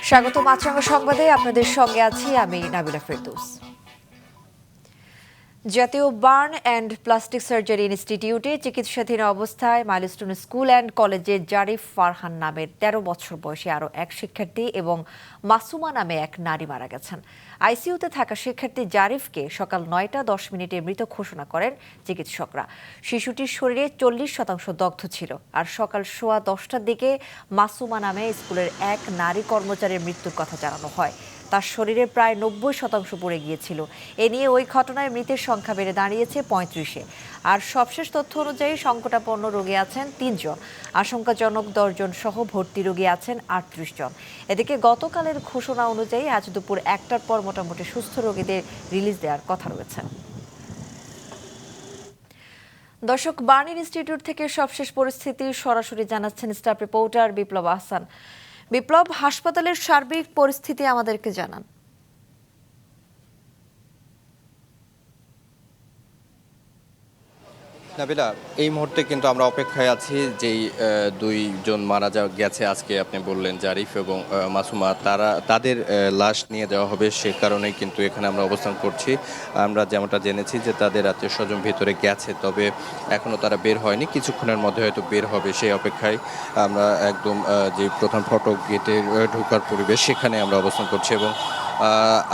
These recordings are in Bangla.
স্বাগত মাছরাঙা সংবাদে আপনাদের সঙ্গে আছি আমি নাবিলা ফেরদৌস। জাতীয় বার্ন অ্যান্ড প্লাস্টিক সার্জারি ইনস্টিটিউটে চিকিৎসাধীন অবস্থায় মাইলস্টোন স্কুল অ্যান্ড কলেজের জারিফ ফারহান নামের ১৩ বছর বয়সী আরও এক শিক্ষার্থী এবং মাসুমা নামে এক নারী মারা গেছেন। আইসিইউতে থাকা শিক্ষার্থী জারিফকে সকাল ৯টা ১০ মিনিটে মৃত ঘোষণা করেন চিকিৎসকরা। শিশুটির শরীরে ৪০% দগ্ধ ছিল। আর সকাল সোয়া ১০টার দিকে মাসুমা নামে স্কুলের এক নারী কর্মচারীর মৃত্যুর কথা জানানো হয়। তার শরীরে প্রায় ৯০% পড়ে গিয়েছিল। এ নিয়ে ওই ঘটনায় মৃতের সংখ্যা বেড়ে দাঁড়িয়েছে ৩৫-এ। আর সবশেষ তথ্য অনুযায়ী সংকটাপন্ন রোগী আছেন ৩ জন, আশঙ্কাজনক ১০ জন সহ ভর্তি রোগী আছেন ৩৮ জন। এদিকে গতকালের ঘোষণা অনুযায়ী আজ দুপুর ১টার পর মোটামুটি সুস্থ রোগীদের রিলিজ দেওয়ার কথা রয়েছে। দর্শক, বার্ন ইনস্টিটিউট থেকে সবশেষ পরিস্থিতি সরাসরি জানাচ্ছেন স্টাফ রিপোর্টার বিপ্লব আহসান। বিপ্লব, হাসপাতালের সার্বিক পরিস্থিতি আমাদেরকে জানান। নাবিলা, এই মুহূর্তে কিন্তু আমরা অপেক্ষায় আছি যেই দুইজন মারা গেছে আজকে আপনি বললেন জারিফ এবং মাসুমা, তাদের লাশ নিয়ে যাওয়া হবে, সে কারণেই কিন্তু এখানে আমরা অবস্থান করছি। আমরা যেমনটা জেনেছি যে তাদের আত্মীয় স্বজন ভিতরে গেছে, তবে এখনও তারা বের হয়নি, কিছুক্ষণের মধ্যে হয়তো বের হবে সেই অপেক্ষায় আমরা একদম যে প্রধান ফটক গেটে ঢোকার পরিবেশ সেখানে আমরা অবস্থান করছি। এবং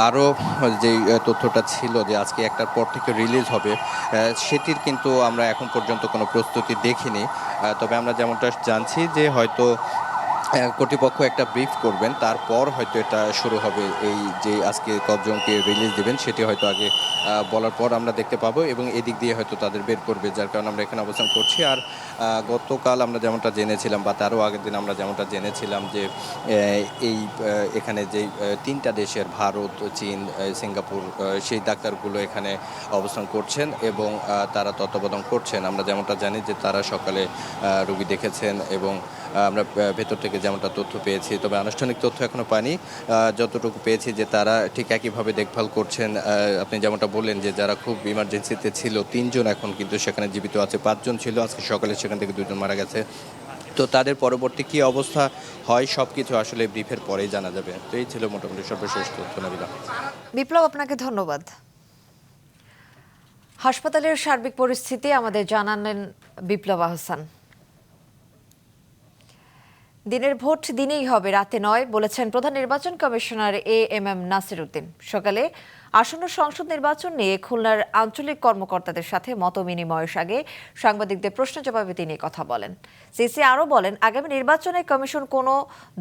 আরও যেই তথ্যটা ছিল যে আজকে ১টার পর থেকে রিলিজ হবে, সেটির কিন্তু আমরা এখন পর্যন্ত কোনো প্রস্তুতি দেখিনি। তবে আমরা যেমনটা জানছি যে হয়তো কর্তৃপক্ষ একটা ব্রিফ করবেন, তারপর হয়তো এটা শুরু হবে। এই যে আজকে কতজনকে রিলিজ দেবেন সেটি হয়তো আগে বলার পর আমরা দেখতে পাবো এবং এদিক দিয়ে হয়তো তাদের বের করবে, যার কারণে আমরা এখানে অবস্থান করছি। আর গতকাল আমরা যেমনটা জেনেছিলাম বা তারও আগের দিন আমরা যেমনটা জেনেছিলাম যে এই এখানে যেই ৩টা দেশের ভারত, চীন, সিঙ্গাপুর, সেই ডাক্তারগুলো এখানে অবস্থান করছেন এবং তারা তত্ত্বাবধান করছেন। আমরা যেমনটা জানি যে তারা সকালে রোগী দেখেছেন এবং আমরা ভেতর থেকে যেমনটা তথ্য পেয়েছি, তবে আনুষ্ঠানিক তথ্য এখনও পাইনি। যতটুকু পেয়েছি যে তারা ঠিক একইভাবে দেখভাল করছেন। আপনি যেমনটা বললেন যে যারা খুব ইমার্জেন্সিতে ছিল ৩ জন এখন কিন্তু সেখানে জীবিত আছে, ৫ জন ছিল আজকে সকালে, সেখান থেকে ২ জন মারা গেছে। তো তাদের পরবর্তী কী অবস্থা হয় সব কিছু আসলে ব্রিফের পরেই জানা যাবে। তো এই ছিল মোটামুটি সর্বশেষ তথ্য। নাবিলা, বিপ্লব, আপনাকে ধন্যবাদ। হাসপাতালের সার্বিক পরিস্থিতি আমাদের জানালেন বিপ্লব আহসান। দিনের ভোট দিনেই হবে, রাতে নয়, বলেছেন প্রধান নির্বাচন কমিশনার এএমএম নাসির উদ্দিন। সকালে আসন্ন সংসদ নির্বাচন নিয়ে খুলনার আঞ্চলিক কর্মকর্তাদের সাথে মত বিনিময়ের আগে সাংবাদিকদের প্রশ্ন জবাবে তিনি কথা বলেন। সিসি আরও বলেন, আগামী নির্বাচনে কমিশন কোনো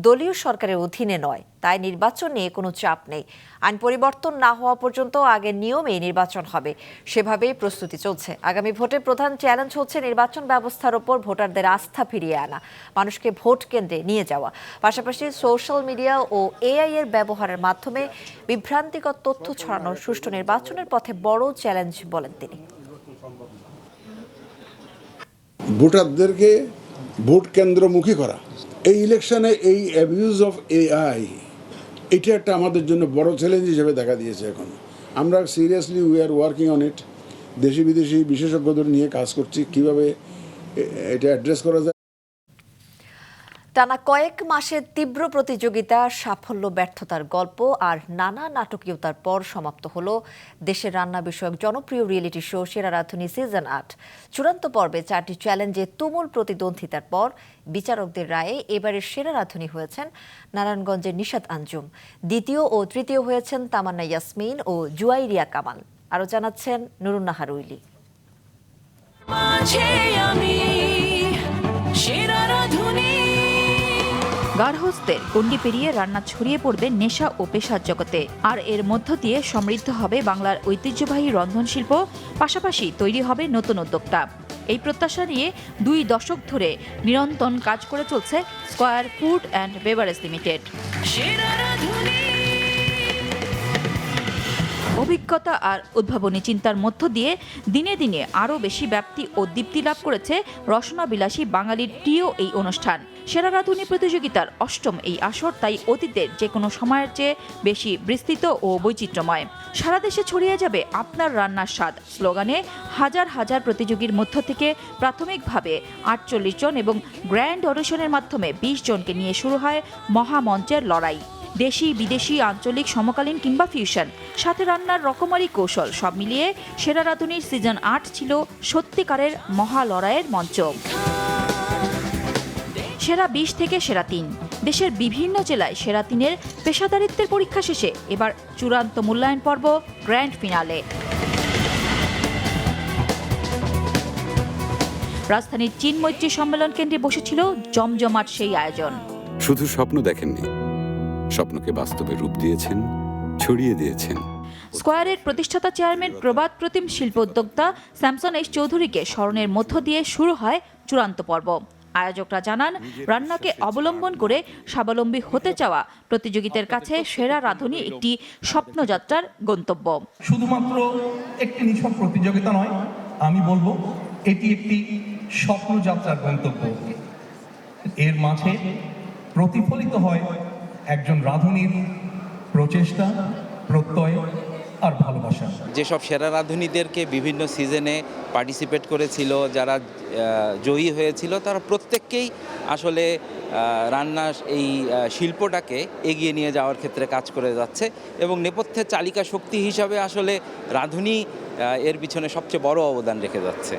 দলীয় সরকারের অধীনে নয়, তাই নির্বাচন নিয়ে কোনো চাপ নেই। আইন পরিবর্তন না হওয়া পর্যন্ত আগের নিয়মেই নির্বাচন হবে, সেভাবেই প্রস্তুতি চলছে। আগামী ভোটে প্রধান চ্যালেঞ্জ হচ্ছে নির্বাচন ব্যবস্থার ওপর ভোটারদের আস্থা ফিরিয়ে আনা, মানুষকে ভোট কেন্দ্রে নিয়ে যাওয়া। পাশাপাশি সোশ্যাল মিডিয়া ও এআই এর ব্যবহারের মাধ্যমে বিভ্রান্তিকর তথ্য ছড়ানোর সুষ্ঠু নির্বাচনের পথে বড় চ্যালেঞ্জ বলেন তিনি। ভোটারদেরকে ভোট কেন্দ্রমুখী করা, এই ইলেকশনে এই অ্যাবিউজ অফ এআই, এটা একটা আমাদের জন্য বড় চ্যালেঞ্জ হিসেবে দেখা দিয়েছে। এখন আমরা seriously we are working on it. দেশি বিদেশি বিশেষজ্ঞদের নিয়ে কাজ করছি কিভাবে এটা অ্যাড্রেস করা যায়। টানা কয়েক মাসের তীব্র প্রতিযোগিতা, সাফল্য ব্যর্থতার গল্প আর নানা নাটকীয়তার পর সমাপ্ত হলো দেশের রান্না বিষয়ক জনপ্রিয় রিয়েলিটি শো সেরা রাঁধুনি সিজন ৮। চূড়ান্ত পর্বে 4টি চ্যালেঞ্জে তুমুল প্রতিদ্বন্দ্বিতার পর বিচারকদের রায়ে এবারের সেরা রাঁধুনি হয়েছেন নারায়ণগঞ্জের নিশাত আঞ্জুম। দ্বিতীয় ও তৃতীয় হয়েছেন তামান্না ইয়াসমিন ও জুয়াইরিয়া কামাল। আরও জানাচ্ছেন নুরুন্নাহার উইলি। গার্হস্থ্যের গণ্ডি পেরিয়ে রান্না ছড়িয়ে পড়বে নেশা ও পেশার জগতে, আর এর মধ্য দিয়ে সমৃদ্ধ হবে বাংলার ঐতিহ্যবাহী রন্ধনশিল্প, পাশাপাশি তৈরি হবে নতুন উদ্যোক্তা। এই প্রত্যাশা নিয়ে 2 দশক ধরে নিরন্তর কাজ করে চলছে square food and beverage limited. অভিজ্ঞতা আর উদ্ভাবনী চিন্তার মধ্য দিয়ে দিনে দিনে আরও বেশি ব্যাপ্তি ও দীপ্তি লাভ করেছে রসনাবিলাসী বাঙালির প্রিয় এই অনুষ্ঠান। সেরা রাঁধুনি প্রতিযোগিতার অষ্টম এই আসর তাই অতীতের যে কোনো সময়ের চেয়ে বেশি বিস্তৃত ও বৈচিত্র্যময়। সারা দেশে ছড়িয়ে যাবে আপনার রান্নার স্বাদ স্লোগানে হাজার হাজার প্রতিযোগীর মধ্য থেকে প্রাথমিকভাবে ৪৮ জন এবং গ্র্যান্ড অডিশনের মাধ্যমে ২০ জনকে নিয়ে শুরু হয় মহামঞ্চের লড়াই। দেশি বিদেশি আঞ্চলিক সমকালীন কিংবা ফিউশন, সাথে রান্নার রকমারি কৌশল সব মিলিয়ে সেরা রাঁধুনির সিজন ৮ ছিল সত্যিকারের মহা লড়াইয়ের মঞ্চ। সেরা ২০ থেকে সেরা ৩, দেশের বিভিন্ন জেলায় সেরা ৩-এর পেশাদারিত্বের পরীক্ষা শেষে এবার চূড়ান্ত মূল্যায়ন পর্ব গ্র্যান্ড ফিনালে। রাজধানীর চীন মৈত্রী সম্মেলন কেন্দ্রে বসেছিল জমজমাট সেই আয়োজন। শুধু স্বপ্ন দেখেননি, স্বপ্নকে বাস্তবে রূপ দিয়েছেন, ছড়িয়ে দিয়েছেন। স্কয়ারের প্রতিষ্ঠাতা চেয়ারম্যান প্রবাদ প্রতিম শিল্প উদ্যোক্তা স্যামসন এইচ চৌধুরীকে স্মরণের মধ্য দিয়ে শুরু হয় চূড়ান্ত পর্ব। আয়োজকরা জানান, রান্নাকে অবলম্বন করে স্বাবলম্বী হতে চাওয়া প্রতিযোগীদের কাছে সেরা রাঁধুনি একটি স্বপ্নযাত্রার গন্তব্য। শুধুমাত্র একটি নিছক প্রতিযোগিতা নয়, আমি বলবো এটি একটি স্বপ্নযাত্রার গন্তব্য। এর মাঝে প্রতিফলিত হয় একজন রাঁধুনির প্রচেষ্টা, প্রত্যয় আর ভালোবাসা। যেসব সেরা রাঁধুনিদেরকে বিভিন্ন সিজনে পার্টিসিপেট করেছিল, যারা জয়ী হয়েছিল, তারা প্রত্যেককেই আসলে রান্নার এই শিল্পটাকে এগিয়ে নিয়ে যাওয়ার ক্ষেত্রে কাজ করে যাচ্ছে এবং নেপথ্যের চালিকা শক্তি হিসাবে আসলে রাঁধুনি এর পিছনে সবচেয়ে বড় অবদান রেখে যাচ্ছে।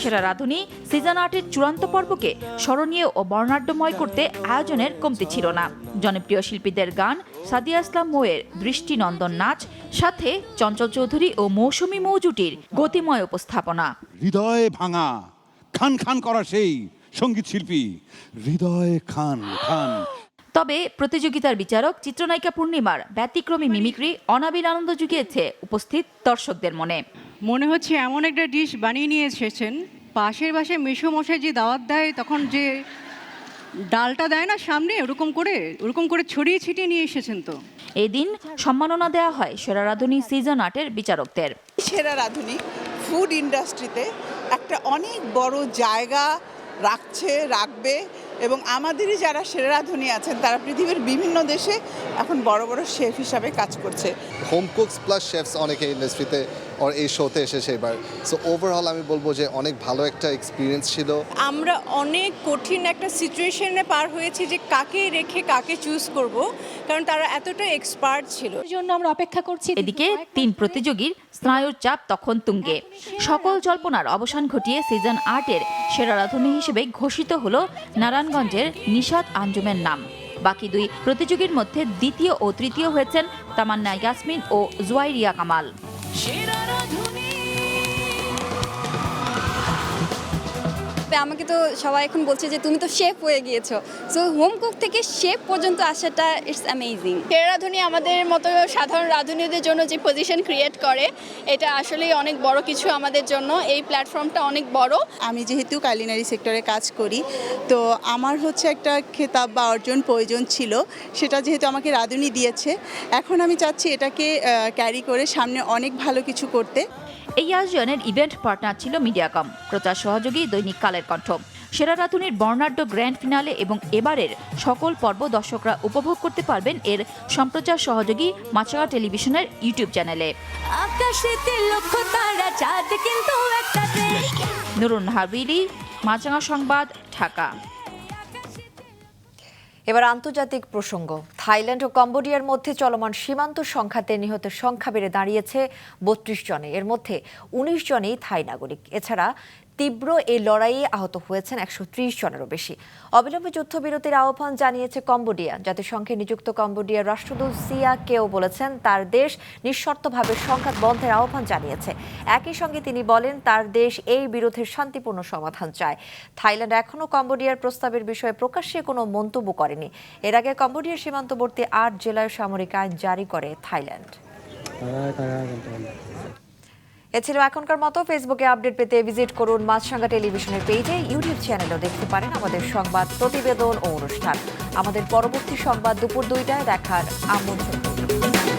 সেরা রাঁধুনি সিজন ৮-এর চূড়ান্ত পর্বকে স্মরণীয় ও বর্ণাঢ্যময় করতে আয়োজনের কমতি ছিল না। জনপ্রিয় শিল্পীদের গান, সাদিয়া ইসলাম মৌয়ের দৃষ্টিনন্দন নাচ, সাথে চঞ্চল চৌধুরী ও মৌসুমী মৌ জুটির গতিময় উপস্থাপনা। হৃদয়ে ভাঙা খান খান করা সেই সঙ্গীত শিল্পী হৃদয় খান খান। তবে প্রতিযোগিতার বিচারক চিত্রনায়িকা পূর্ণিমার ব্যতিক্রমী মিমিক্রি অনাবিল আনন্দ জুগিয়েছে উপস্থিত দর্শকদের মনে। মনে হচ্ছে এমন একটা ডিশ বানিয়ে নিয়ে এসেছেন, পাশের বাসায় মেসোমশাই যে দাওয়াত দেয় তখন যে ডালটা দেয় না সামনে, ওরকম করে ছড়িয়ে ছিটিয়ে নিয়ে এসেছেন। তো এদিন সম্মাননা দেওয়া হয় সেরা রাঁধুনি সিজন ৮-এর বিচারকদের। সেরা রাঁধুনি ফুড ইন্ডাস্ট্রিতে একটা অনেক বড় জায়গা রাখবে এবং আমাদেরই যারা সেরা রাঁধুনি আছেন তারা পৃথিবীর বিভিন্ন দেশে এখন বড় বড় শেফ হিসাবে কাজ করছে। হোম কুকস প্লাস শেফস অনেকে ইন্ডাস্ট্রিতে আর এই শোতে এসেছে এবার। সো ওভারঅল আমি বলবো যে অনেক ভালো একটা এক্সপিরিয়েন্স ছিল। আমরা অনেক কঠিন একটা সিচুয়েশনে পার হয়েছি যে কাকে রেখে কাকে চুজ করব, কারণ তারা এতটা এক্সপার্ট ছিল। এর জন্য আমরা অপেক্ষা করছি। এদিকে ৩ প্রতিযোগীর স্নায়ুর চাপ তখন তুঙ্গে। সকল জল্পনার অবসান ঘটিয়ে সিজন ৮-এর সেরা রাঁধুনি হিসেবে ঘোষিত হলো নারায়ণগঞ্জের নিশাত আঞ্জুমের নাম। বাকি ২ প্রতিযোগীর মধ্যে দ্বিতীয় ও তৃতীয় হয়েছেন তামান্না ইয়াসমিন ও জুয়াইরিয়া কামাল। আমাকে তো সবাই এখন বলছে যে তুমি তো শেফ হয়ে গিয়েছো, সো হোম কুক থেকে শেফ পর্যন্ত আসাটা ইটস অ্যামেজিং। সেরা রাঁধুনি আমাদের মতো সাধারণ রাঁধুনিদের জন্য যে পজিশন ক্রিয়েট করে, এটা আসলেই অনেক বড় কিছু আমাদের জন্য। এই প্ল্যাটফর্মটা অনেক বড়। আমি যেহেতু কুলিনারি সেক্টরে কাজ করি, তো আমার হচ্ছে একটা খেতাব বা অর্জন প্রয়োজন ছিল, সেটা যেহেতু আমাকে রাঁধুনি দিয়েছে, এখন আমি চাচ্ছি এটাকে ক্যারি করে সামনে অনেক ভালো কিছু করতে। এই আয়োজনের ইভেন্ট পার্টনার ছিল মিডিয়াকম, প্রচার সহযোগী দৈনিক কালের কণ্ঠ। সেরা রাঁধুনির বর্ণাঢ্য গ্র্যান্ড ফিনালে এবং এবারের সকল পর্ব দর্শকরা উপভোগ করতে পারবেন এর সম্প্রচার সহযোগী মাছরাঙা টেলিভিশনের ইউটিউব চ্যানেলে। নুরুন হাবিলি, মাছরাঙা সংবাদ, ঢাকা। এবার আন্তর্জাতিক প্রসঙ্গ। থাইল্যান্ড ও কম্বোডিয়ার মধ্যে চলমান সীমান্ত সংঘাতে নিহতের সংখ্যা বেড়ে দাঁড়িয়েছে ৩২ জনে। এর মধ্যে ১৯ জনই থাই নাগরিক। এছাড়া তীব্র এই লড়াইয়ে আহত হয়েছেন ১৩০ জনেরও বেশি। অবিলম্বে যুদ্ধবিরতির আহ্বান জানিয়েছে কম্বোডিয়া। জাতিসংঘে নিযুক্ত কম্বোডিয়ার রাষ্ট্রদূত সিয়া কেও বলেছেন তার দেশ নিঃশর্তভাবে সংঘাত বন্ধের আহ্বান জানিয়েছে। একই সঙ্গে তিনি বলেন তার দেশ এই বিরোধের শান্তিপূর্ণ সমাধান চায়। থাইল্যান্ড এখনও কম্বোডিয়ার প্রস্তাবের বিষয়ে প্রকাশ্যে কোনো মন্তব্য করেনি। এর আগে কম্বোডিয়ার সীমান্তবর্তী ৮ জেলায় সামরিক আইন জারি করে থাইল্যান্ড। এ ছিল এখনকার মতো। ফেসবুকে আপডেট পেতে ভিজিট করুন মাছরাঙা টেলিভিশনের পেজে, ইউটিউব চ্যানেলেও দেখতে পারেন আমাদের সংবাদ, প্রতিবেদন ও অনুষ্ঠান। আমাদের পরবর্তী সংবাদ দুপুর 2টায় দেখার আমন্ত্রণ।